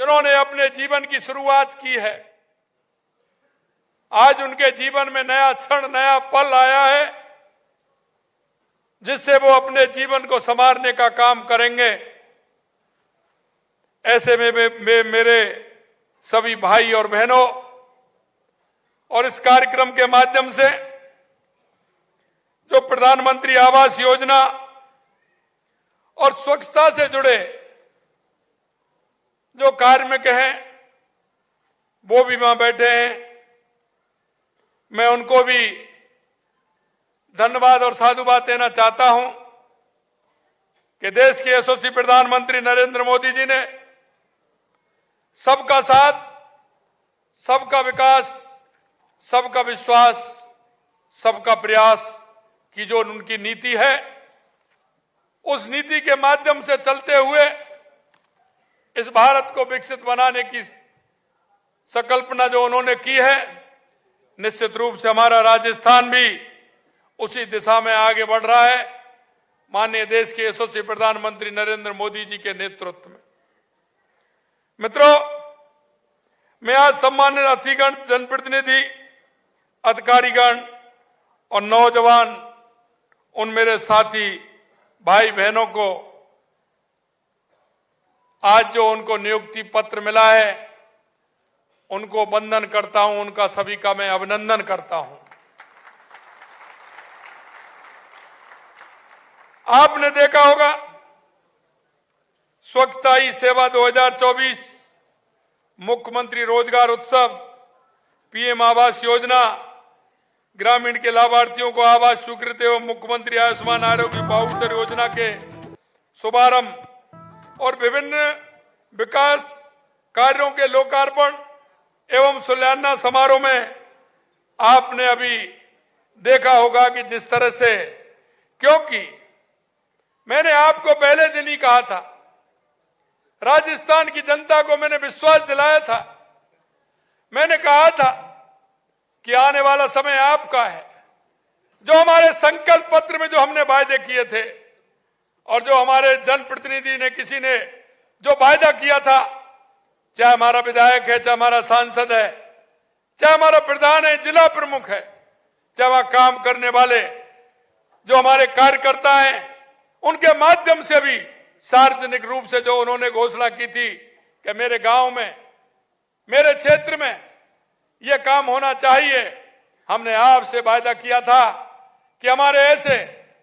जिन्होंने अपने जीवन की शुरुआत की है, आज उनके जीवन में नया क्षण, नया पल आया है, जिससे वो अपने जीवन को संवारने का काम करेंगे। ऐसे में मेरे सभी भाई और बहनों, और इस कार्यक्रम के माध्यम से जो प्रधानमंत्री आवास योजना और स्वच्छता से जुड़े जो कार्मिक हैं, वो भी वहां बैठे हैं, मैं उनको भी धन्यवाद और साधुवाद देना चाहता हूं कि देश के यशस्वी प्रधानमंत्री नरेंद्र मोदी जी ने सबका साथ, सबका विकास, सबका विश्वास, सबका प्रयास की जो उनकी नीति है, उस नीति के माध्यम से चलते हुए इस भारत को विकसित बनाने की संकल्पना जो उन्होंने की है, निश्चित रूप से हमारा राजस्थान भी उसी दिशा में आगे बढ़ रहा है, माननीय देश के यशस्वी प्रधानमंत्री नरेंद्र मोदी जी के नेतृत्व में। मित्रों, मैं आज सम्मानित अतिथिगण, जनप्रतिनिधि, अधिकारीगण और नौजवान, उन मेरे साथी भाई बहनों को आज जो उनको नियुक्ति पत्र मिला है, उनको वंदन करता हूं, उनका सभी का मैं अभिनंदन करता हूं। आपने देखा होगा स्वच्छता ही सेवा 2024, मुख्यमंत्री रोजगार उत्सव, पीएम आवास योजना, ग्रामीण के लाभार्थियों को आवास स्वीकृत एवं मुख्यमंत्री आयुष्मान आरोग्य बहुउत्तर योजना के शुभारंभ और विभिन्न विकास कार्यों के लोकार्पण एवं शिलान्यास समारोह में आपने अभी देखा होगा कि जिस तरह से, क्योंकि मैंने आपको पहले दिन ही कहा था, राजस्थान की जनता को मैंने विश्वास दिलाया था, मैंने कहा था कि आने वाला समय आपका है। जो हमारे संकल्प पत्र में जो हमने वायदे किए थे और जो हमारे जनप्रतिनिधि ने, किसी ने जो वायदा किया था, चाहे हमारा विधायक है, चाहे हमारा सांसद है, चाहे हमारा प्रधान है, जिला प्रमुख है, चाहे वहां काम करने वाले जो हमारे कार्यकर्ता हैं, उनके माध्यम से भी सार्वजनिक रूप से जो उन्होंने घोषणा की थी कि मेरे गांव में, मेरे क्षेत्र में यह काम होना चाहिए, हमने आपसे वायदा किया था कि हमारे ऐसे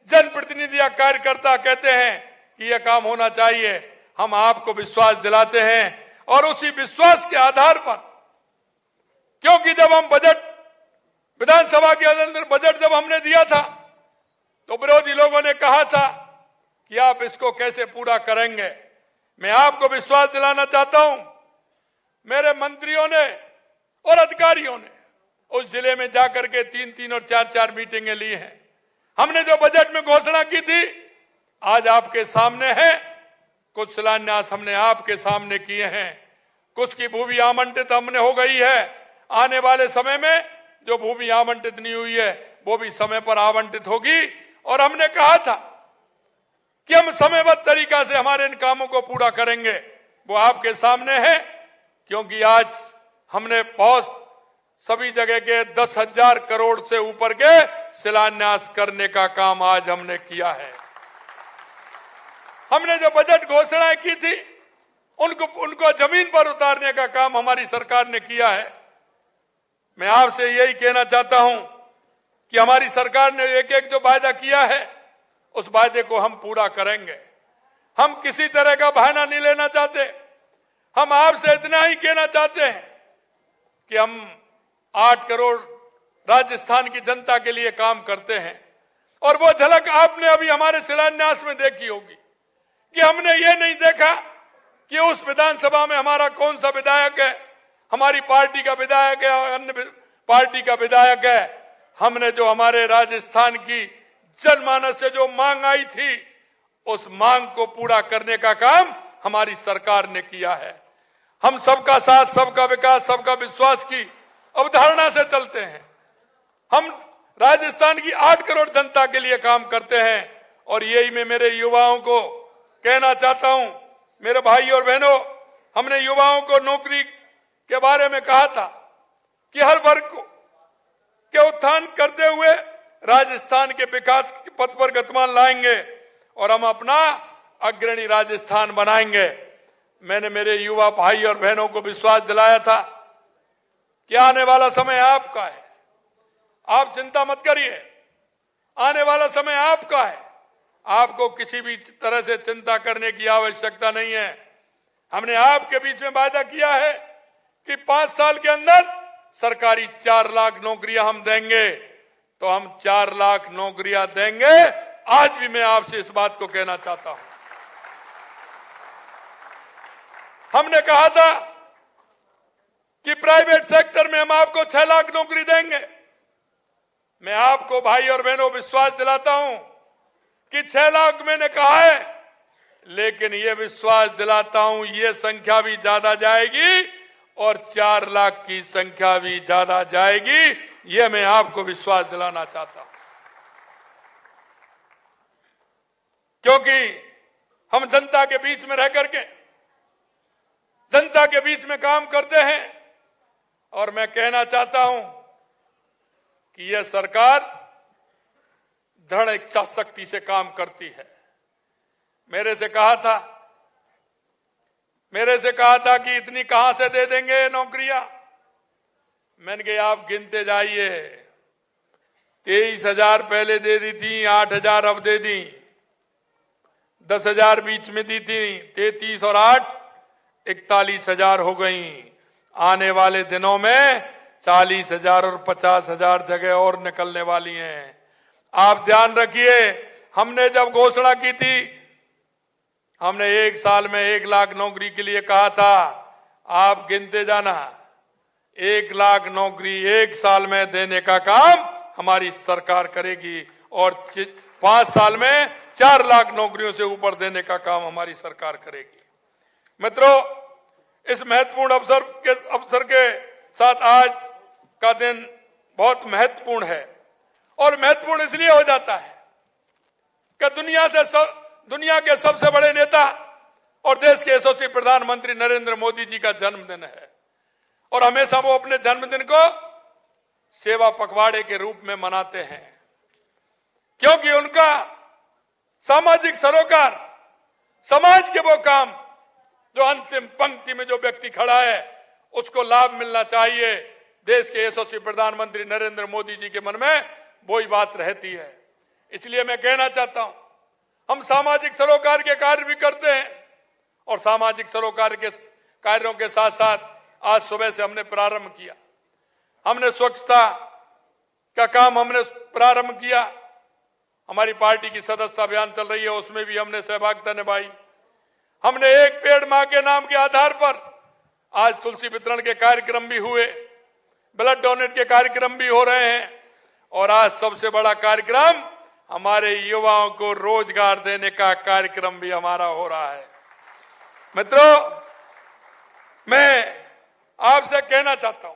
जनप्रतिनिधि या कार्यकर्ता कहते हैं कि यह काम होना चाहिए, हम आपको विश्वास दिलाते हैं। और उसी विश्वास के आधार पर, क्योंकि जब हम बजट, विधानसभा के अंदर बजट जब हमने दिया था, तो विरोधी लोगों ने कहा था कि आप इसको कैसे पूरा करेंगे। मैं आपको विश्वास दिलाना चाहता हूं, मेरे मंत्रियों ने और अधिकारियों ने उस जिले में जाकर के 3-3 और 4-4 मीटिंगें ली हैं। हमने जो बजट में घोषणा की थी, आज आपके सामने है। कुछ शिलान्यास हमने आपके सामने किए हैं, कुछ की भूमि आवंटित हमने हो गई है। आने वाले समय में जो भूमि आवंटित नहीं हुई है, वो भी समय पर आवंटित होगी। और हमने कहा था कि हम समयबद्ध तरीका से हमारे इन कामों को पूरा करेंगे, वो आपके सामने है। क्योंकि आज हमने बहुत सभी जगह के 10,000 करोड़ से ऊपर के शिलान्यास करने का काम आज हमने किया है। हमने जो बजट घोषणाएं की थी, उनको जमीन पर उतारने का काम हमारी सरकार ने किया है। मैं आपसे यही कहना चाहता हूं कि हमारी सरकार ने एक एक जो वायदा किया है, उस वायदे को हम पूरा करेंगे। हम किसी तरह का बहाना नहीं लेना चाहते। हम आपसे इतना ही कहना चाहते हैं कि हम 8 करोड़ राजस्थान की जनता के लिए काम करते हैं। और वो झलक आपने अभी हमारे शिलान्यास में देखी होगी कि हमने ये नहीं देखा कि उस विधानसभा में हमारा कौन सा विधायक है, हमारी पार्टी का विधायक है, अन्य पार्टी का विधायक है। हमने जो हमारे राजस्थान की जनमानस से जो मांग आई थी, उस मांग को पूरा करने का काम हमारी सरकार ने किया है। हम सबका साथ, सबका विकास, सबका विश्वास की अवधारणा से चलते हैं। हम राजस्थान की 8 करोड़ जनता के लिए काम करते हैं। और यही मैं मेरे युवाओं को कहना चाहता हूं, मेरे भाई और बहनों, हमने युवाओं को नौकरी के बारे में कहा था कि हर वर्ग को के उत्थान करते हुए राजस्थान के विकास के पथ पर गतिमान लाएंगे और हम अपना अग्रणी राजस्थान बनाएंगे। मैंने मेरे युवा भाई और बहनों को विश्वास दिलाया था कि आने वाला समय आपका है, आप चिंता मत करिए, आने वाला समय आपका है, आपको किसी भी तरह से चिंता करने की आवश्यकता नहीं है। हमने आपके बीच में वादा किया है कि 5 साल के अंदर सरकारी 4 लाख नौकरियां हम देंगे, तो हम 4 लाख नौकरियां देंगे। आज भी मैं आपसे इस बात को कहना चाहता हूं। हमने कहा था कि प्राइवेट सेक्टर में हम आपको 6 लाख नौकरी देंगे। मैं आपको भाई और बहनों विश्वास दिलाता हूं कि 6 लाख मैंने कहा है, लेकिन ये विश्वास दिलाता हूं ये संख्या भी ज्यादा जाएगी और 4 लाख की संख्या भी ज्यादा जाएगी। ये मैं आपको विश्वास दिलाना चाहता हूं, क्योंकि हम जनता के बीच में रह करके जनता के बीच में काम करते हैं। और मैं कहना चाहता हूं कि यह सरकार दृढ़ इच्छा शक्ति से काम करती है। मेरे से कहा था कि इतनी कहां से दे देंगे नौकरियां। मैंने कहा आप गिनते जाइए, 23,000 पहले दे दी थी, 8,000 अब दे दी, 10,000 बीच में दी थी, 33 और 8 41,000 हो गई। आने वाले दिनों में 40,000 और 50,000 जगह और निकलने वाली हैं। आप ध्यान रखिए, हमने जब घोषणा की थी, हमने 1 साल में 1 लाख नौकरी के लिए कहा था। आप गिनते जाना, 1 लाख नौकरी 1 साल में देने का काम हमारी सरकार करेगी और 5 साल में 4 लाख नौकरियों से ऊपर देने का काम हमारी सरकार करेगी। मित्रों, इस महत्वपूर्ण अवसर के साथ आज का दिन बहुत महत्वपूर्ण है और महत्वपूर्ण इसलिए हो जाता है कि दुनिया के सबसे बड़े नेता और देश के यशस्वी प्रधानमंत्री नरेंद्र मोदी जी का जन्मदिन है और हमेशा वो अपने जन्मदिन को सेवा पखवाड़े के रूप में मनाते हैं, क्योंकि उनका सामाजिक सरोकार, समाज के वो काम जो अंतिम पंक्ति में जो व्यक्ति खड़ा है उसको लाभ मिलना चाहिए। देश के यशस्वी प्रधानमंत्री नरेंद्र मोदी जी के मन में वही बात रहती है। इसलिए मैं कहना चाहता हूं, हम सामाजिक सरोकार के कार्य भी करते हैं और सामाजिक सरोकार के कार्यों के साथ साथ आज सुबह से हमने प्रारंभ किया। हमने स्वच्छता का काम हमने प्रारंभ किया। हमारी पार्टी की सदस्यता अभियान चल रही है, उसमें भी हमने सहभागिता निभाई। हमने एक पेड़ मां के नाम के आधार पर आज तुलसी वितरण के कार्यक्रम भी हुए, ब्लड डोनेट के कार्यक्रम भी हो रहे हैं और आज सबसे बड़ा कार्यक्रम हमारे युवाओं को रोजगार देने का कार्यक्रम भी हमारा हो रहा है। मित्रों, मैं आपसे कहना चाहता हूं,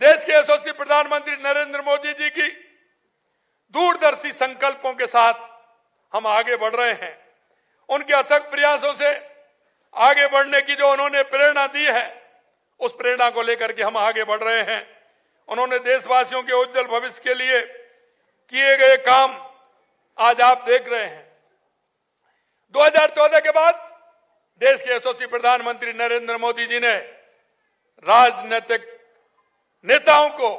देश के यशस्वी प्रधानमंत्री नरेंद्र मोदी जी की दूरदर्शी संकल्पों के साथ हम आगे बढ़ रहे हैं। उनके अथक प्रयासों से आगे बढ़ने की जो उन्होंने प्रेरणा दी है, उस प्रेरणा को लेकर के हम आगे बढ़ रहे हैं। उन्होंने देशवासियों के उज्जवल भविष्य के लिए किए गए काम आज आप देख रहे हैं। 2014 के बाद देश के यशस्वी प्रधानमंत्री नरेंद्र मोदी जी ने राजनीतिक नेताओं को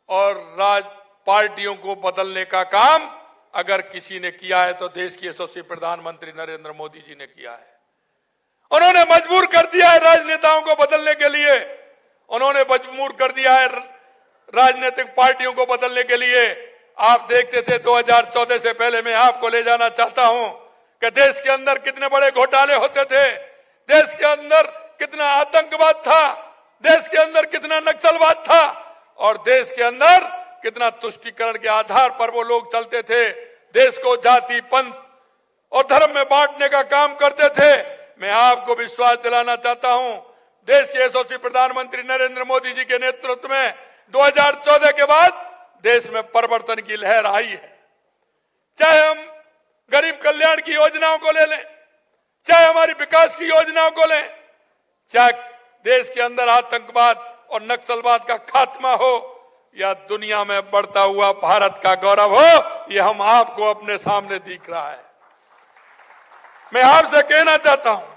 और पार्टियों को बदलने का काम अगर किसी ने किया है तो देश के यशस्वी प्रधानमंत्री नरेंद्र मोदी जी ने किया है। उन्होंने मजबूर कर दिया है राजनेताओं को बदलने के लिए, उन्होंने मजबूर कर दिया है राजनीतिक पार्टियों को बदलने के लिए। आप देखते थे 2014 से पहले, मैं आपको ले जाना चाहता हूं कि देश के अंदर कितने बड़े घोटाले होते थे, देश के अंदर कितना आतंकवाद था, देश के अंदर कितना नक्सलवाद था और देश के अंदर कितना तुष्टीकरण के आधार पर वो लोग चलते थे, देश को जाति, पंथ और धर्म में बांटने का काम करते थे। मैं आपको विश्वास दिलाना चाहता हूं, देश के यशस्वी प्रधानमंत्री नरेंद्र मोदी जी के नेतृत्व में 2014 के बाद देश में परिवर्तन की लहर आई है। चाहे हम गरीब कल्याण की योजनाओं को ले लें, चाहे हमारी विकास की योजनाओं को लें, चाहे देश के अंदर आतंकवाद और नक्सलवाद का खात्मा हो या दुनिया में बढ़ता हुआ भारत का गौरव हो, ये हम आपको अपने सामने दिख रहा है। मैं आपसे कहना चाहता हूं,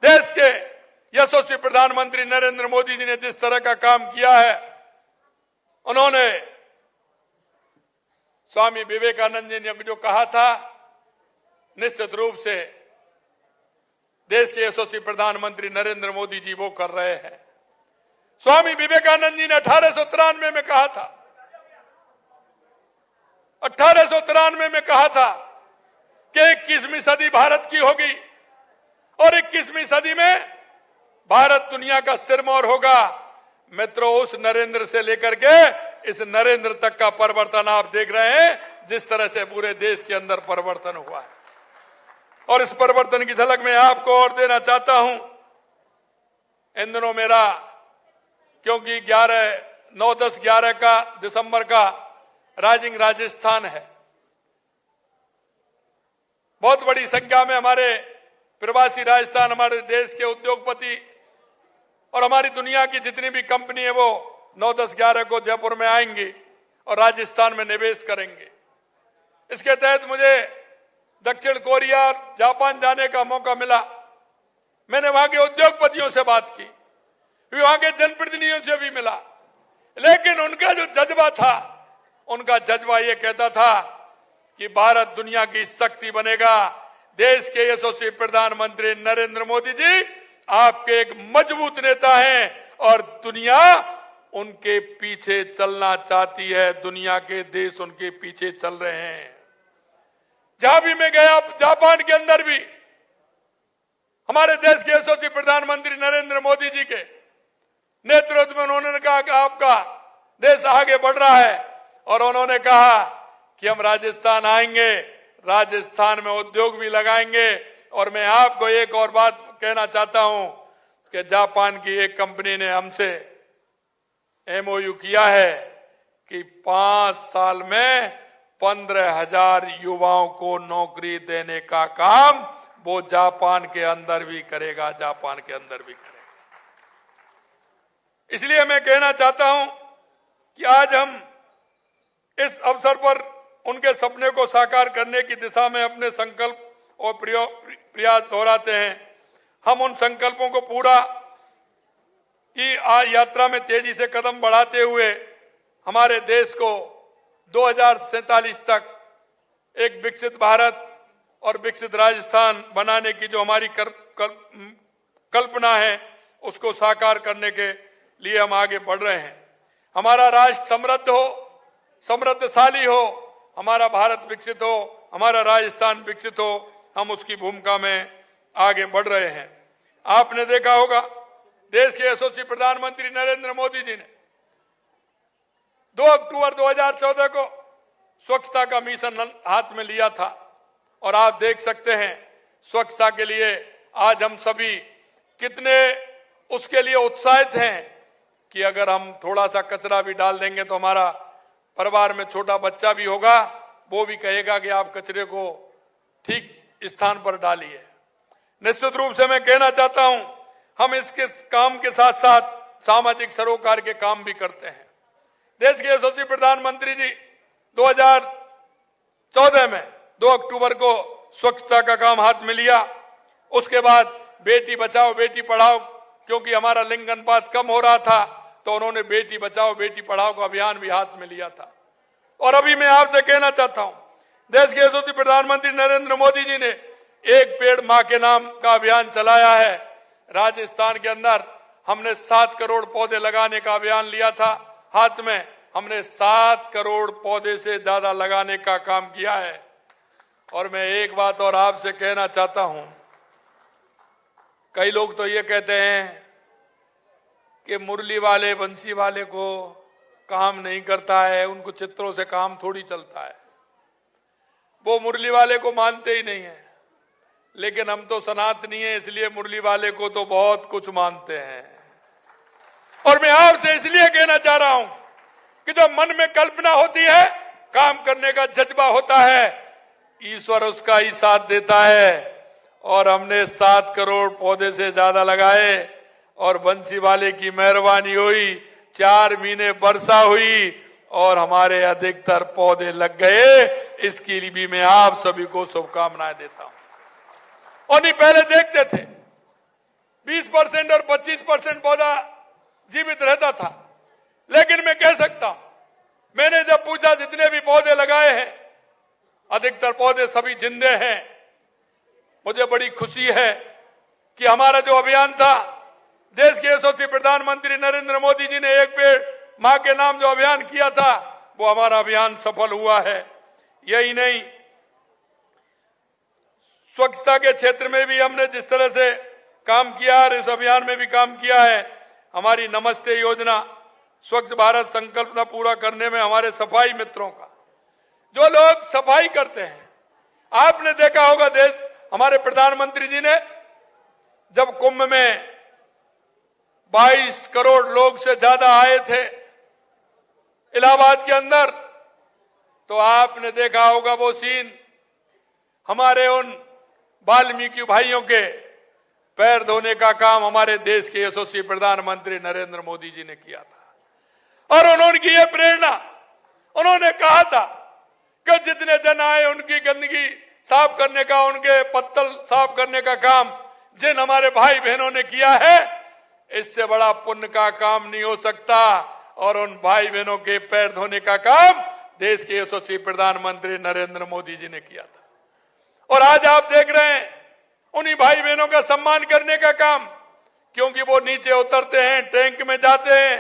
देश के यशस्वी प्रधानमंत्री नरेंद्र मोदी जी ने जिस तरह का काम किया है, उन्होंने स्वामी विवेकानंद जी ने जो कहा था, निश्चित रूप से देश के यशस्वी प्रधानमंत्री नरेंद्र मोदी जी वो कर रहे हैं। स्वामी विवेकानंद जी ने 1893 में कहा था, 1893 में कहा था कि 21वीं सदी भारत की होगी और 21वीं सदी में भारत दुनिया का सिरमौर होगा। मित्रों, उस नरेंद्र से लेकर के इस नरेंद्र तक का परिवर्तन आप देख रहे हैं, जिस तरह से पूरे देश के अंदर परिवर्तन हुआ है। और इस परिवर्तन की झलक मैं आपको और देना चाहता हूं। इन दिनों मेरा, क्योंकि 9, 10, 11 का दिसंबर का राइजिंग राजस्थान है, बहुत बड़ी संख्या में हमारे प्रवासी राजस्थान, हमारे देश के उद्योगपति और हमारी दुनिया की जितनी भी कंपनी है वो 9, 10, 11 को जयपुर में आएंगी और राजस्थान में निवेश करेंगे। इसके तहत मुझे दक्षिण कोरिया और जापान जाने का मौका मिला। मैंने वहां के उद्योगपतियों से बात की, वहां के जनप्रतिनिधियों से भी मिला, लेकिन उनका जो जज्बा था, उनका जज्बा ये कहता था कि भारत दुनिया की शक्ति बनेगा। देश के यशस्वी प्रधानमंत्री नरेंद्र मोदी जी आपके एक मजबूत नेता हैं और दुनिया उनके पीछे चलना चाहती है, दुनिया के देश उनके पीछे चल रहे हैं। जहां भी मैं गया, जापान के अंदर भी हमारे देश के यशस्वी प्रधानमंत्री नरेंद्र मोदी जी के नेतृत्व में उन्होंने कहा कि आपका देश आगे बढ़ रहा है, और उन्होंने कहा कि हम राजस्थान आएंगे, राजस्थान में उद्योग भी लगाएंगे। और मैं आपको एक और बात कहना चाहता हूं कि जापान की एक कंपनी ने हमसे MOU किया है कि 5 साल में 15,000 युवाओं को नौकरी देने का काम वो जापान के अंदर भी करेगा, जापान के अंदर भी करेगा। इसलिए मैं कहना चाहता हूं कि आज हम इस अवसर पर उनके सपने को साकार करने की दिशा में अपने संकल्प और प्रयास दोहराते हैं। हम उन संकल्पों को पूरा की यात्रा में तेजी से कदम बढ़ाते हुए हमारे देश को 2047 तक एक विकसित भारत और विकसित राजस्थान बनाने की जो हमारी कल्पना है, उसको साकार करने के लिए हम आगे बढ़ रहे हैं। हमारा राष्ट्र समृद्ध हो, समृद्धशाली हो, हमारा भारत विकसित हो, हमारा राजस्थान विकसित हो, हम उसकी भूमिका में आगे बढ़ रहे हैं। आपने देखा होगा, देश के यशस्वी प्रधानमंत्री नरेंद्र मोदी जी ने 2 अक्टूबर 2014 को स्वच्छता का मिशन हाथ में लिया था, और आप देख सकते हैं स्वच्छता के लिए आज हम सभी कितने उसके लिए उत्साहित हैं कि अगर हम थोड़ा सा कचरा भी डाल देंगे तो हमारा परिवार में छोटा बच्चा भी होगा, वो भी कहेगा कि आप कचरे को ठीक स्थान पर डालिए। निश्चित रूप से मैं कहना चाहता हूं, हम इसके काम के साथ साथ सामाजिक सरोकार के काम भी करते हैं। देश के यशस्वी प्रधानमंत्री जी 2014 में 2 अक्टूबर को स्वच्छता का काम हाथ में लिया। उसके बाद बेटी बचाओ बेटी पढ़ाओ, क्योंकि हमारा लिंग अनुपात कम हो रहा था, तो उन्होंने बेटी बचाओ बेटी पढ़ाओ का अभियान भी हाथ में लिया था। और अभी मैं आपसे कहना चाहता हूं, देश के यशस्वी प्रधानमंत्री नरेंद्र मोदी जी ने एक पेड़ मां के नाम का अभियान चलाया है। राजस्थान के अंदर हमने 7 करोड़ पौधे लगाने का अभियान लिया था हाथ में। हमने 7 करोड़ पौधे से ज्यादा लगाने का काम किया है। और मैं एक बात और आपसे कहना चाहता हूं, कई लोग तो ये कहते हैं कि मुरली वाले बंसी वाले को काम नहीं करता है, उनको चित्रों से काम थोड़ी चलता है। वो मुरली वाले को मानते ही नहीं है, लेकिन हम तो सनातनी हैं, इसलिए मुरली वाले को तो बहुत कुछ मानते हैं। और मैं आपसे इसलिए कहना चाह रहा हूं कि जो मन में कल्पना होती है, काम करने का जज्बा होता है, ईश्वर उसका ही साथ देता है। और हमने 7 करोड़ पौधे से ज्यादा लगाए। और बंसी वाले की मेहरबानी हुई, 4 महीने वर्षा हुई और हमारे अधिकतर पौधे लग गए। इसके लिए भी मैं आप सभी को शुभकामनाएं देता हूं। और नहीं, पहले देखते थे 20% और 25% पौधा जीवित रहता था, लेकिन मैं कह सकता हूं, मैंने जब पूछा जितने भी पौधे लगाए हैं, अधिकतर पौधे सभी जिंदे हैं। मुझे बड़ी खुशी है कि हमारा जो अभियान था, देश के यशस्वी प्रधानमंत्री नरेंद्र मोदी जी ने एक पेड़ मां के नाम जो अभियान किया था, वो हमारा अभियान सफल हुआ है। यही नहीं, स्वच्छता के क्षेत्र में भी हमने जिस तरह से काम किया और इस अभियान में भी काम किया है। हमारी नमस्ते योजना, स्वच्छ भारत संकल्प का पूरा करने में हमारे सफाई मित्रों का, जो लोग सफाई करते हैं, आपने देखा होगा देश, हमारे प्रधानमंत्री जी ने जब कुंभ में 22 करोड़ लोग से ज्यादा आए थे इलाहाबाद के अंदर, तो आपने देखा होगा वो सीन, हमारे उन वाल्मीकि भाइयों के पैर धोने का काम हमारे देश के यशस्वी प्रधानमंत्री नरेंद्र मोदी जी ने किया था। और उन्होंने की ये प्रेरणा, उन्होंने कहा था कि जितने जन आए उनकी गंदगी साफ करने का, उनके पत्तल साफ करने का काम जिन हमारे भाई बहनों ने किया है, इससे बड़ा पुण्य का काम नहीं हो सकता। और उन भाई बहनों के पैर धोने का काम देश के यशस्वी प्रधानमंत्री नरेंद्र मोदी जी ने किया था। और आज आप देख रहे हैं उन्हीं भाई बहनों का सम्मान करने का काम, क्योंकि वो नीचे उतरते हैं, टैंक में जाते हैं,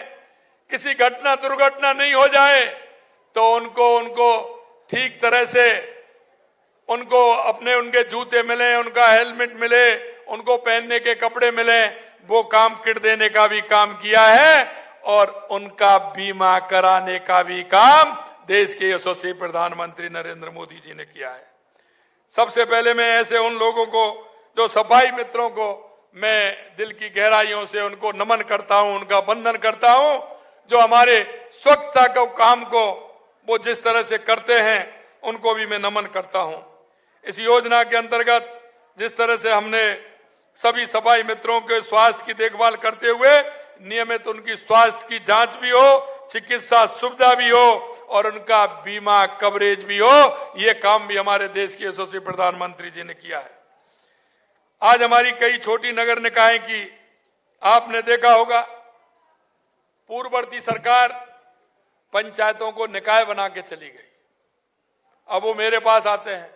किसी घटना दुर्घटना नहीं हो जाए तो उनको ठीक तरह से उनको अपने उनके जूते मिले, उनका हेलमेट मिले, उनको पहनने के कपड़े मिले, वो काम किट देने का भी काम किया है और उनका बीमा कराने का भी काम देश के यशस्वी प्रधानमंत्री नरेंद्र मोदी जी ने किया है। सबसे पहले मैं ऐसे उन लोगों को, जो सफाई मित्रों को, मैं दिल की गहराइयों से उनको नमन करता हूं, उनका वंदन करता हूं, जो हमारे स्वच्छता के काम को वो जिस तरह से करते हैं, उनको भी मैं नमन करता हूं। इस योजना के अंतर्गत जिस तरह से हमने सभी सफाई मित्रों के स्वास्थ्य की देखभाल करते हुए नियमित उनकी स्वास्थ्य की जांच भी हो, चिकित्सा सुविधा भी हो और उनका बीमा कवरेज भी हो, ये काम भी हमारे देश के यशस्वी प्रधानमंत्री जी ने किया है। आज हमारी कई छोटी नगर निकाय की आपने देखा होगा, पूर्ववर्ती सरकार पंचायतों को निकाय बना के चली गई। अब वो मेरे पास आते हैं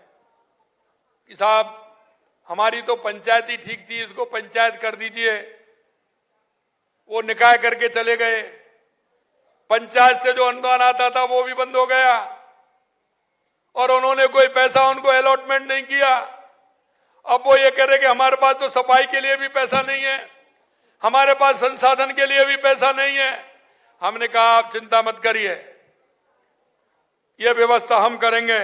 कि साहब हमारी तो पंचायत ही ठीक थी, इसको पंचायत कर दीजिए। वो निकाय करके चले गए, पंचायत से जो अनुदान आता था वो भी बंद हो गया और उन्होंने कोई पैसा उनको अलॉटमेंट नहीं किया। अब वो ये कह रहे कि हमारे पास तो सफाई के लिए भी पैसा नहीं है, हमारे पास संसाधन के लिए भी पैसा नहीं है। हमने कहा आप चिंता मत करिए, ये व्यवस्था हम करेंगे।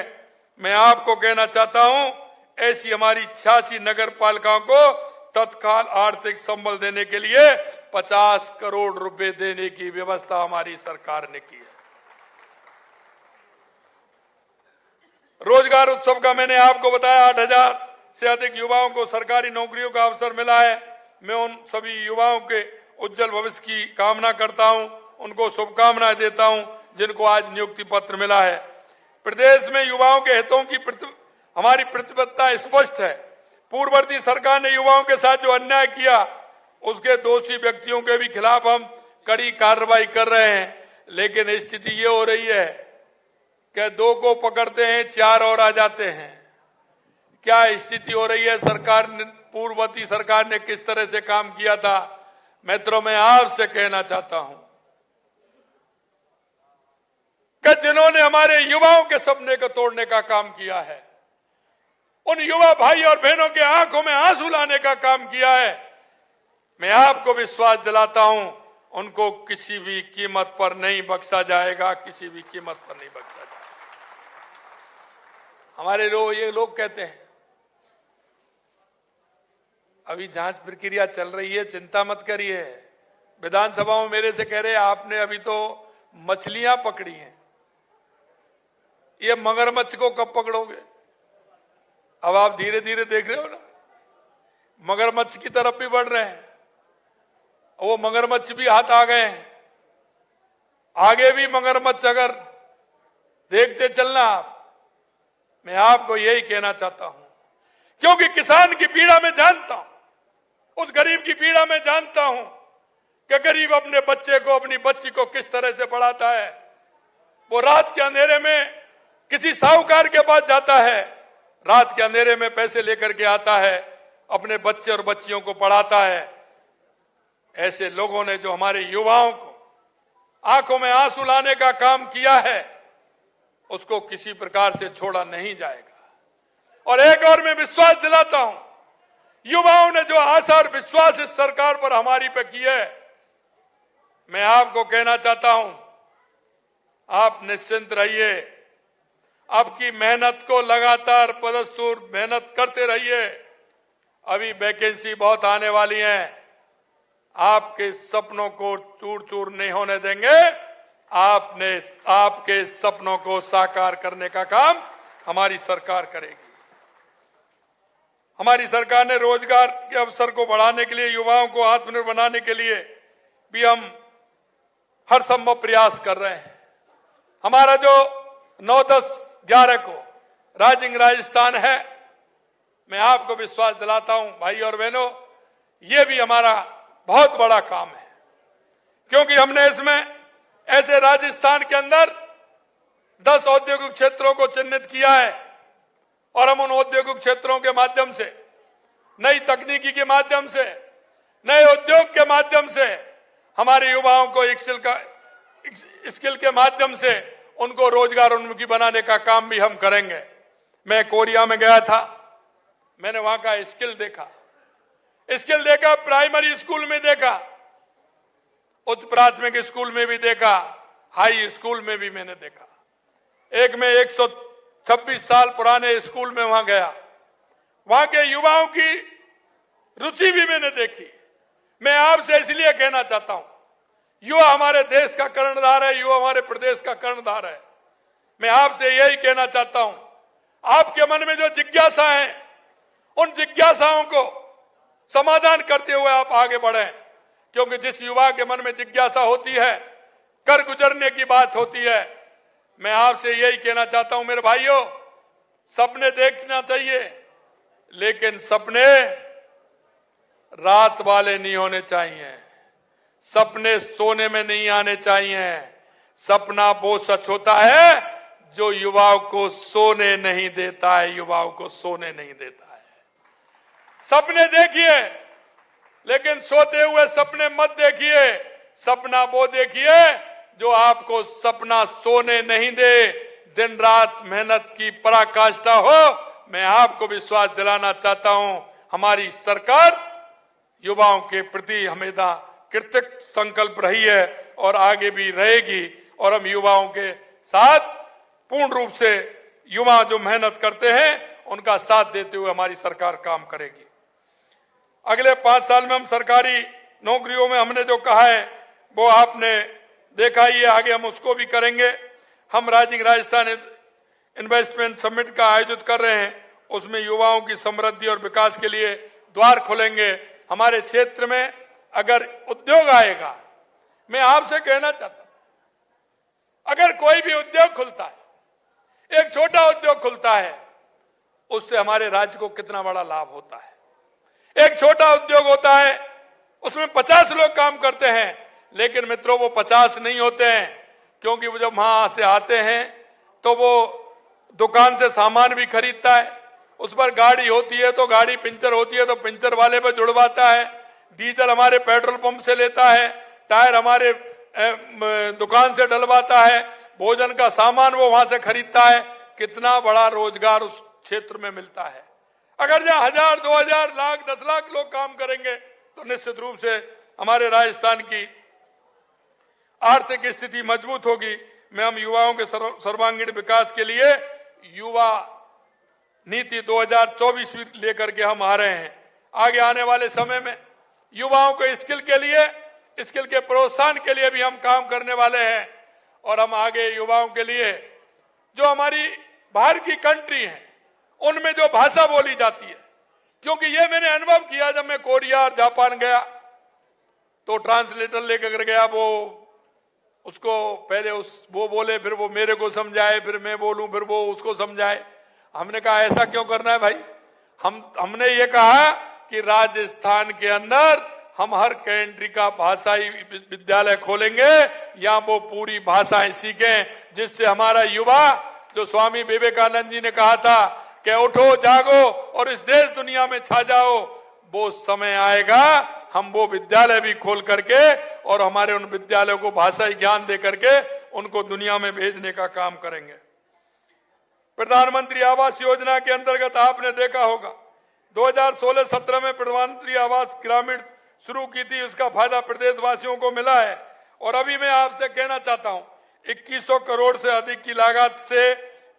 मैं आपको कहना चाहता हूं, ऐसी हमारी 86 नगर पालिकाओं को तत्काल आर्थिक संबल देने के लिए 50 करोड़ रुपए देने की व्यवस्था हमारी सरकार ने की है। रोजगार उत्सव का मैंने आपको बताया, 8,000 से अधिक युवाओं को सरकारी नौकरियों का अवसर मिला है। मैं उन सभी युवाओं के उज्जवल भविष्य की कामना करता हूं, उनको शुभकामनाएं देता हूं जिनको आज नियुक्ति पत्र मिला है। प्रदेश में युवाओं के हितों की हमारी प्रतिबद्धता स्पष्ट है। पूर्ववर्ती सरकार ने युवाओं के साथ जो अन्याय किया, उसके दोषी व्यक्तियों के भी खिलाफ हम कड़ी कार्रवाई कर रहे हैं। लेकिन स्थिति ये हो रही है कि 2 को पकड़ते हैं, 4 और आ जाते हैं। क्या स्थिति हो रही है? सरकार ने, पूर्ववर्ती सरकार ने किस तरह से काम किया था? मित्रों, मैं आपसे कहना चाहता हूं कि जिन्होंने हमारे युवाओं के सपने को तोड़ने का काम किया है, उन युवा भाई और बहनों के आंखों में आंसू लाने का काम किया है, मैं आपको विश्वास दिलाता हूं, उनको किसी भी कीमत पर नहीं बख्शा जाएगा, किसी भी कीमत पर नहीं बख्शा जाएगा। हमारे ये लोग कहते हैं अभी जांच प्रक्रिया चल रही है, चिंता मत करिए। विधानसभा में मेरे से कह रहे आपने अभी तो मछलियां पकड़ी हैं, ये मगरमच्छ को कब पकड़ोगे? अब आप धीरे धीरे देख रहे हो ना, मगरमच्छ की तरफ भी बढ़ रहे हैं। वो मगरमच्छ भी हाथ आ गए हैं। आगे भी मगरमच्छ अगर देखते चलना आप, मैं आपको यही कहना चाहता हूं, क्योंकि किसान की पीड़ा में जानता हूं, उस गरीब की पीड़ा में जानता हूं कि गरीब अपने बच्चे को, अपनी बच्ची को किस तरह से पढ़ाता है। वो रात के अंधेरे में किसी साहूकार के पास जाता है, रात के अंधेरे में पैसे लेकर के आता है, अपने बच्चे और बच्चियों को पढ़ाता है। ऐसे लोगों ने जो हमारे युवाओं को आंखों में आंसू लाने का काम किया है, उसको किसी प्रकार से छोड़ा नहीं जाएगा। और एक और मैं विश्वास दिलाता हूं, युवाओं ने जो आशा और विश्वास इस सरकार पर हमारी पे की है, मैं आपको कहना चाहता हूं, आप निश्चिंत रहिए। आपकी मेहनत को लगातार पदस्तूर मेहनत करते रहिए। अभी वैकेंसी बहुत आने वाली है। आपके सपनों को चूर चूर नहीं होने देंगे। आपके सपनों को साकार करने का काम हमारी सरकार करेगी। हमारी सरकार ने रोजगार के अवसर को बढ़ाने के लिए, युवाओं को आत्मनिर्भर बनाने के लिए भी हम हर संभव प्रयास कर रहे हैं। हमारा जो 9, 10, 11 को राइजिंग राजस्थान है, मैं आपको विश्वास दिलाता हूं भाई और बहनों, ये भी हमारा बहुत बड़ा काम है, क्योंकि हमने इसमें ऐसे राजस्थान के अंदर 10 औद्योगिक क्षेत्रों को चिन्हित किया है और हम उन औद्योगिक क्षेत्रों के माध्यम से, नई तकनीकी के माध्यम से, नए उद्योग के माध्यम से हमारे युवाओं को स्किल के माध्यम से उनको रोजगार उन्मुखी बनाने का काम भी हम करेंगे। मैं कोरिया में गया था, मैंने वहां का स्किल देखा, प्राइमरी स्कूल में देखा, उच्च प्राथमिक स्कूल में भी देखा, हाई स्कूल में भी मैंने देखा। एक में 126 साल पुराने स्कूल में वहां गया, वहां के युवाओं की रुचि भी मैंने देखी। मैं आपसे इसलिए कहना चाहता हूं, युवा हमारे देश का कर्णधार है, युवा हमारे प्रदेश का कर्णधार है। मैं आपसे यही कहना चाहता हूं, आपके मन में जो जिज्ञासा है, उन जिज्ञासाओं को समाधान करते हुए आप आगे बढ़ें, क्योंकि जिस युवा के मन में जिज्ञासा होती है, कर गुजरने की बात होती है। मैं आपसे यही कहना चाहता हूं मेरे भाइयों, सपने देखना चाहिए, लेकिन सपने रात वाले नहीं होने चाहिए, सपने सोने में नहीं आने चाहिए। सपना वो सच होता है जो युवाओं को सोने नहीं देता है, युवाओं को सोने नहीं देता है। सपने देखिए, लेकिन सोते हुए सपने मत देखिए। सपना वो देखिए जो आपको सपना सोने नहीं दे, दिन रात मेहनत की पराकाष्ठा हो। मैं आपको विश्वास दिलाना चाहता हूं, हमारी सरकार युवाओं के प्रति हमेशा कृतज्ञ संकल्प रही है और आगे भी रहेगी। और हम युवाओं के साथ पूर्ण रूप से, युवा जो मेहनत करते हैं उनका साथ देते हुए हमारी सरकार काम करेगी। अगले 5 साल में हम सरकारी नौकरियों में हमने जो कहा है वो आपने देखा ही है, आगे हम उसको भी करेंगे। हम राइजिंग राजस्थान इन्वेस्टमेंट समिट का आयोजित कर रहे हैं, उसमें युवाओं की समृद्धि और विकास के लिए द्वार खोलेंगे। हमारे क्षेत्र में अगर उद्योग आएगा, मैं आपसे कहना चाहता हूं, अगर कोई भी उद्योग खुलता है, एक छोटा उद्योग खुलता है, उससे हमारे राज्य को कितना बड़ा लाभ होता है। एक छोटा उद्योग होता है, उसमें 50 लोग काम करते हैं, लेकिन मित्रों वो 50 नहीं होते हैं, क्योंकि वो जब वहां से आते हैं तो वो दुकान से सामान भी खरीदता है, उस पर गाड़ी होती है तो गाड़ी पंचर होती है तो पंचर वाले पर जुड़वाता है, डीजल हमारे पेट्रोल पंप से लेता है, टायर हमारे दुकान से डलवाता है, भोजन का सामान वो वहां से खरीदता है। कितना बड़ा रोजगार उस क्षेत्र में मिलता है। अगर जहां 1000, 2000, लाख, 10 लाख लोग काम करेंगे तो निश्चित रूप से हमारे राजस्थान की आर्थिक स्थिति मजबूत होगी। मैं हम युवाओं के सर्वांगीण विकास के लिए युवा नीति 2024 लेकर के हम आ रहे हैं। आगे आने वाले समय में युवाओं को स्किल के लिए, स्किल के प्रोत्साहन के लिए भी हम काम करने वाले हैं। और हम आगे युवाओं के लिए जो हमारी बाहर की कंट्री है, उनमें जो भाषा बोली जाती है, क्योंकि ये मैंने अनुभव किया जब मैं कोरिया और जापान गया, तो ट्रांसलेटर लेकर गया, वो उसको पहले वो बोले, फिर वो मेरे को समझाए, फिर मैं बोलूं, फिर वो उसको समझाए। हमने कहा ऐसा क्यों करना है भाई? हमने ये कहा कि राजस्थान के अंदर हम हर कंट्री का भाषाई विद्यालय खोलेंगे, या वो पूरी भाषाएं सीखें, जिससे हमारा युवा, जो स्वामी विवेकानंद जी ने कहा था कि उठो जागो और इस देश दुनिया में छा जाओ, वो समय आएगा हम वो विद्यालय भी खोल करके और हमारे उन विद्यालयों को भाषाई ज्ञान दे करके उनको दुनिया में भेजने का काम करेंगे। प्रधानमंत्री आवास योजना के अंतर्गत आपने देखा होगा 2016-17 में प्रधानमंत्री आवास ग्रामीण शुरू की थी, उसका फायदा प्रदेशवासियों को मिला है। और अभी मैं आपसे कहना चाहता हूं 2100 करोड़ से अधिक की लागत से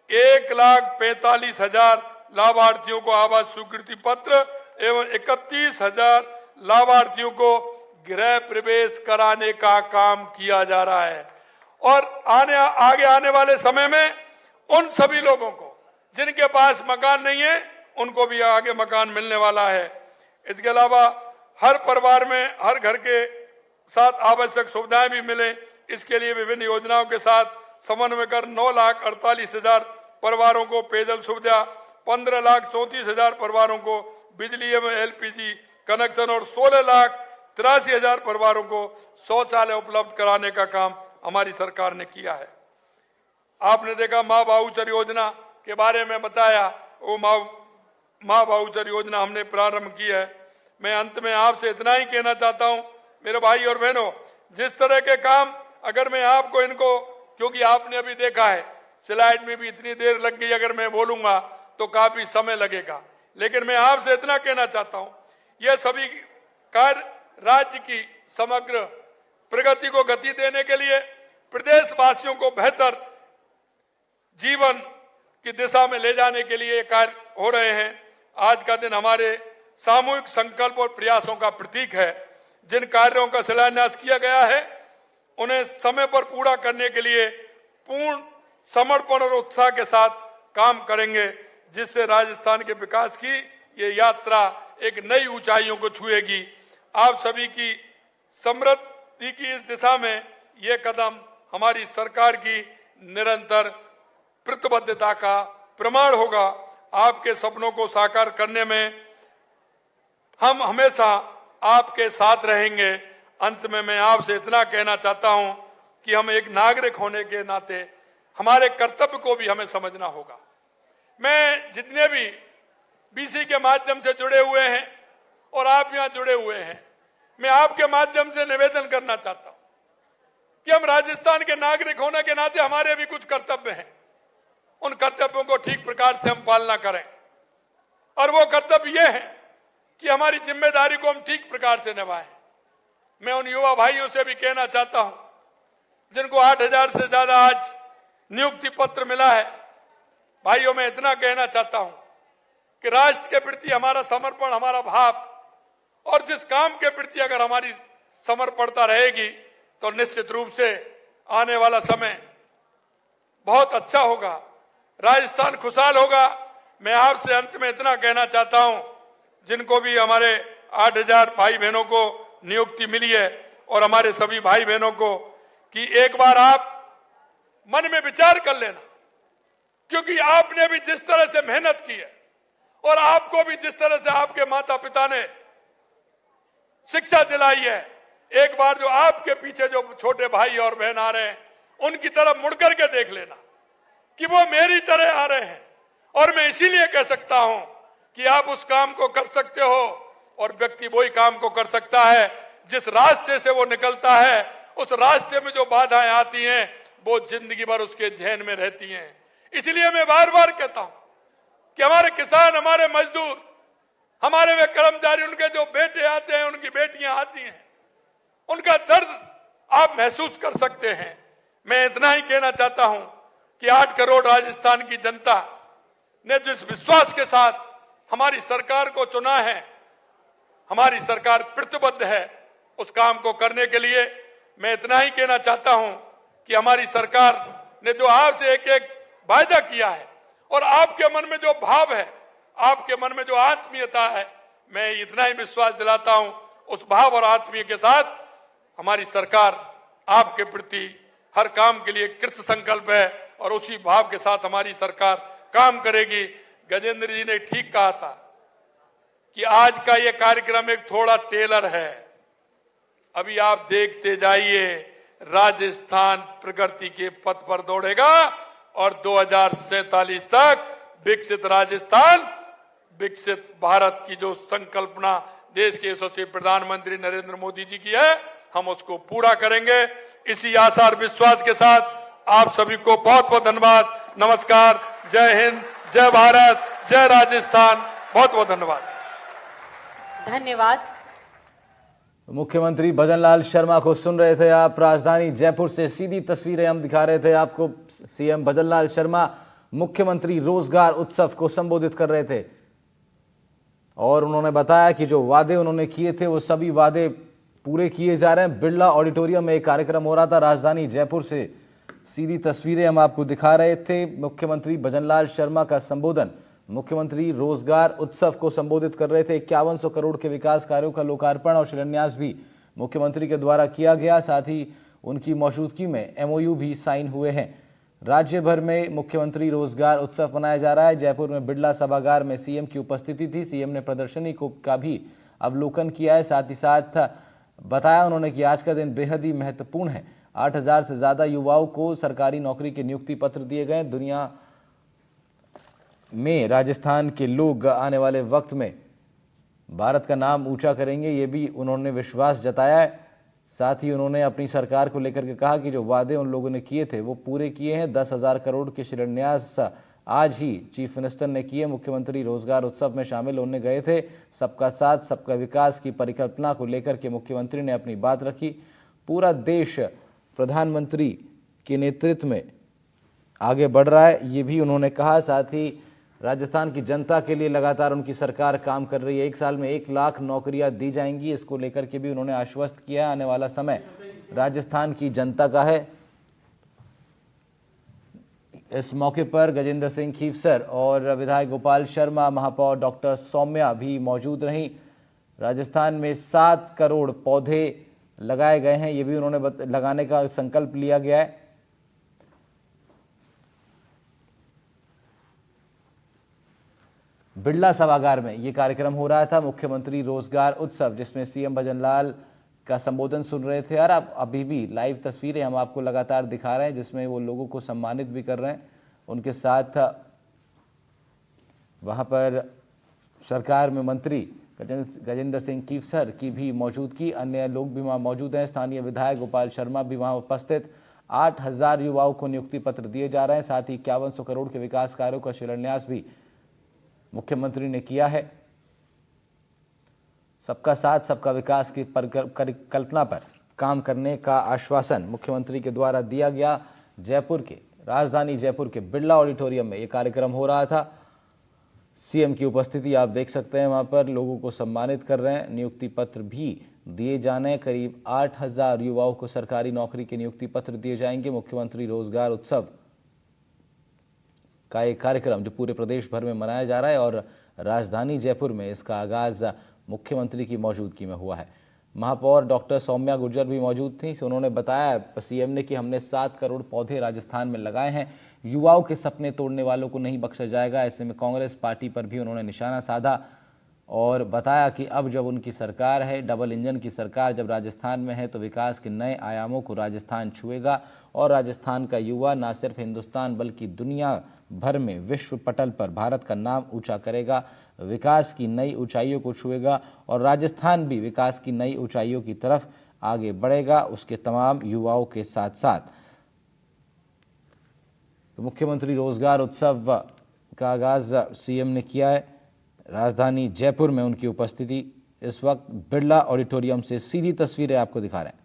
1,45,000 लाभार्थियों को आवास स्वीकृति पत्र एवं 31,000 लाभार्थियों को गृह प्रवेश कराने का काम किया जा रहा है। और आगे आने वाले समय में उन सभी लोगों को जिनके पास मकान नहीं है उनको भी आगे मकान मिलने वाला है। इसके अलावा हर परिवार में हर घर के साथ आवश्यक सुविधाएं भी मिले, इसके लिए विभिन्न योजनाओं के साथ समन्वय कर 9,48,000 परिवारों को पेयजल सुविधा, 15,34,000 परिवारों को बिजली एवं एलपीजी कनेक्शन और 16,83,000 परिवारों को शौचालय उपलब्ध कराने का काम हमारी सरकार ने किया है। आपने देखा माँ वाउचर योजना के बारे में बताया, वो माँ वाउचर योजना हमने प्रारंभ की है। मैं अंत में आपसे इतना ही कहना चाहता हूं मेरे भाई और बहनों, जिस तरह के काम अगर मैं आपको इनको, क्योंकि आपने अभी देखा है स्लाइड में भी इतनी देर लग गई, अगर मैं बोलूंगा तो काफी समय लगेगा, लेकिन मैं आपसे इतना कहना चाहता हूं यह सभी कार्य राज्य की समग्र प्रगति को गति देने के लिए, प्रदेशवासियों को बेहतर जीवन की दिशा में ले जाने के लिए कार्य हो रहे हैं। आज का दिन हमारे सामूहिक संकल्प और प्रयासों का प्रतीक है। जिन कार्यों का शिलान्यास किया गया है उन्हें समय पर पूरा करने के लिए पूर्ण समर्पण और उत्साह के साथ काम करेंगे, जिससे राजस्थान के विकास की ये यात्रा एक नई ऊंचाइयों को छुएगी। आप सभी की समृद्धि की इस दिशा में ये कदम हमारी सरकार की निरंतर प्रतिबद्धता का प्रमाण होगा। आपके सपनों को साकार करने में हम हमेशा आपके साथ रहेंगे। अंत में मैं आपसे इतना कहना चाहता हूं कि हम एक नागरिक होने के नाते हमारे कर्तव्य को भी हमें समझना होगा। मैं जितने भी बीसी के माध्यम से जुड़े हुए हैं और आप यहां जुड़े हुए हैं, मैं आपके माध्यम से निवेदन करना चाहता हूं कि हम राजस्थान के नागरिक होने के नाते हमारे भी कुछ कर्तव्य हैं, उन कर्तव्यों को ठीक प्रकार से हम पालना करें। और वो कर्तव्य ये है कि हमारी जिम्मेदारी को हम ठीक प्रकार से निभाएं। मैं उन युवा भाइयों से भी कहना चाहता हूं जिनको 8,000 से ज्यादा आज नियुक्ति पत्र मिला है, भाइयों मैं इतना कहना चाहता हूं कि राष्ट्र के प्रति हमारा समर्पण, हमारा भाव और जिस काम के प्रति अगर हमारी समर्पणता रहेगी तो निश्चित रूप से आने वाला समय बहुत अच्छा होगा, राजस्थान खुशहाल होगा। मैं आपसे अंत में इतना कहना चाहता हूं, जिनको भी हमारे 8,000 भाई बहनों को नियुक्ति मिली है और हमारे सभी भाई बहनों को, कि एक बार आप मन में विचार कर लेना, क्योंकि आपने भी जिस तरह से मेहनत की है और आपको भी जिस तरह से आपके माता पिता ने शिक्षा दिलाई है, एक बार जो आपके पीछे जो छोटे भाई और बहन आ रहे हैं उनकी तरफ मुड़ करके देख लेना कि वो मेरी तरह आ रहे हैं। और मैं इसीलिए कह सकता हूं कि आप उस काम को कर सकते हो, और व्यक्ति वही काम को कर सकता है जिस रास्ते से वो निकलता है। उस रास्ते में जो बाधाएं आती हैं वो जिंदगी भर उसके जहन में रहती हैं। इसलिए मैं बार बार कहता हूं कि हमारे किसान, हमारे मजदूर, हमारे वे कर्मचारी, उनके जो बेटे आते हैं, उनकी बेटियां आती हैं, उनका दर्द आप महसूस कर सकते हैं। मैं इतना ही कहना चाहता हूं कि 8 करोड़ राजस्थान की जनता ने जिस विश्वास के साथ हमारी सरकार को चुना है, हमारी सरकार प्रतिबद्ध है उस काम को करने के लिए। मैं इतना ही कहना चाहता हूं कि हमारी सरकार ने जो आपसे एक एक वायदा किया है और आपके मन में जो भाव है, आपके मन में जो आत्मीयता है, मैं इतना ही विश्वास दिलाता हूं उस भाव और आत्मीय के साथ हमारी सरकार आपके प्रति हर काम के लिए कृत संकल्प है और उसी भाव के साथ हमारी सरकार काम करेगी। गजेंद्र जी ने ठीक कहा था कि आज का ये कार्यक्रम एक थोड़ा टेलर है। अभी आप देखते जाइए, राजस्थान प्रगति के पथ पर दौड़ेगा और 2047 तक विकसित राजस्थान, विकसित भारत की जो संकल्पना देश के यशस्वी प्रधानमंत्री नरेंद्र मोदी जी की है, हम उसको पूरा करेंगे। इसी आशा और विश्वास के साथ आप सभी को बहुत बहुत धन्यवाद। नमस्कार, जय हिंद, जय भारत, जय राजस्थान। बहुत बहुत धन्यवाद। धन्यवाद। मुख्यमंत्री भजनलाल शर्मा को सुन रहे थे आप। राजधानी जयपुर से सीधी तस्वीरें हम दिखा रहे थे आपको। सीएम भजनलाल शर्मा मुख्यमंत्री रोजगार उत्सव को संबोधित कर रहे थे और उन्होंने बताया कि जो वादे उन्होंने किए थे वो सभी वादे पूरे किए जा रहे हैं। बिरला ऑडिटोरियम में एक कार्यक्रम हो रहा था। राजधानी जयपुर से सीधी तस्वीरें हम आपको दिखा रहे थे। मुख्यमंत्री भजनलाल शर्मा का संबोधन, मुख्यमंत्री रोजगार उत्सव को संबोधित कर रहे थे। 5100 करोड़ के विकास कार्यों का लोकार्पण और शिलान्यास भी मुख्यमंत्री के द्वारा किया गया। साथ ही उनकी मौजूदगी में MOU भी साइन हुए हैं। राज्य भर में मुख्यमंत्री रोजगार उत्सव मनाया जा रहा है। जयपुर में बिरला सभागार में सीएम की उपस्थिति थी। सीएम ने प्रदर्शनी का भी अवलोकन किया है। साथ ही साथ बताया उन्होंने कि आज का दिन बेहद ही महत्वपूर्ण है। 8000 से ज्यादा युवाओं को सरकारी नौकरी के नियुक्ति पत्र दिए गए। दुनिया में राजस्थान के लोग आने वाले वक्त में भारत का नाम ऊंचा करेंगे, ये भी उन्होंने विश्वास जताया है। साथ ही उन्होंने अपनी सरकार को लेकर के कहा कि जो वादे उन लोगों ने किए थे वो पूरे किए हैं। 10,000 करोड़ के शिलान्यास आज ही चीफ मिनिस्टर ने किए। मुख्यमंत्री रोजगार उत्सव में शामिल होने गए थे। सबका साथ सबका विकास की परिकल्पना को लेकर के मुख्यमंत्री ने अपनी बात रखी। पूरा देश प्रधानमंत्री के नेतृत्व में आगे बढ़ रहा है, ये भी उन्होंने कहा। साथ ही राजस्थान की जनता के लिए लगातार उनकी सरकार काम कर रही है। 1 साल में 1 लाख नौकरियां दी जाएंगी, इसको लेकर के भी उन्होंने आश्वस्त किया। आने वाला समय राजस्थान की जनता का है। इस मौके पर गजेंद्र सिंह खीवसर और विधायक गोपाल शर्मा, महापौर डॉक्टर सौम्या भी मौजूद रहीं। राजस्थान में 7 करोड़ पौधे लगाए गए हैं, ये भी उन्होंने लगाने का संकल्प लिया गया है। बिरला सभागार में ये कार्यक्रम हो रहा था, मुख्यमंत्री रोजगार उत्सव, जिसमें सीएम भजनलाल का संबोधन सुन रहे थे। और आप अभी भी लाइव तस्वीरें हम आपको लगातार दिखा रहे हैं, जिसमें वो लोगों को सम्मानित भी कर रहे हैं। उनके साथ वहां पर सरकार में मंत्री गजेंद्र सिंह खीवसर की भी मौजूदगी, अन्य लोग भी वहां मौजूद हैं। स्थानीय विधायक गोपाल शर्मा भी वहां उपस्थित। 8000 युवाओं को नियुक्ति पत्र दिए जा रहे हैं। साथ ही 5100 करोड़ के विकास कार्यों का शिलान्यास भी मुख्यमंत्री ने किया है। सबका साथ सबका विकास की परिकल्पना पर काम करने का आश्वासन मुख्यमंत्री के द्वारा दिया गया। जयपुर के, राजधानी जयपुर के बिरला ऑडिटोरियम में यह कार्यक्रम हो रहा था। सीएम की उपस्थिति आप देख सकते हैं, वहां पर लोगों को सम्मानित कर रहे हैं। नियुक्ति पत्र भी दिए जाने, करीब 8000 युवाओं को सरकारी नौकरी के नियुक्ति पत्र दिए जाएंगे। मुख्यमंत्री रोजगार उत्सव का एक कार्यक्रम जो पूरे प्रदेश भर में मनाया जा रहा है और राजधानी जयपुर में इसका आगाज मुख्यमंत्री की मौजूदगी में हुआ है। महापौर डॉक्टर सौम्या गुर्जर भी मौजूद थी। उन्होंने बताया सीएम ने कि हमने 7 करोड़ पौधे राजस्थान में लगाए हैं। युवाओं के सपने तोड़ने वालों को नहीं बख्शा जाएगा। ऐसे में कांग्रेस पार्टी पर भी उन्होंने निशाना साधा और बताया कि अब जब उनकी सरकार है, डबल इंजन की सरकार जब राजस्थान में है, तो विकास के नए आयामों को राजस्थान छुएगा और राजस्थान का युवा न सिर्फ हिंदुस्तान बल्कि दुनिया भर में विश्व पटल पर भारत का नाम ऊंचा करेगा, विकास की नई ऊंचाइयों को छुएगा और राजस्थान भी विकास की नई ऊंचाइयों की तरफ आगे बढ़ेगा, उसके तमाम युवाओं के साथ साथ। तो मुख्यमंत्री रोजगार उत्सव का आगाज सीएम ने किया है। राजधानी जयपुर में उनकी उपस्थिति इस वक्त बिरला ऑडिटोरियम से सीधी तस्वीरें आपको दिखा रहे हैं।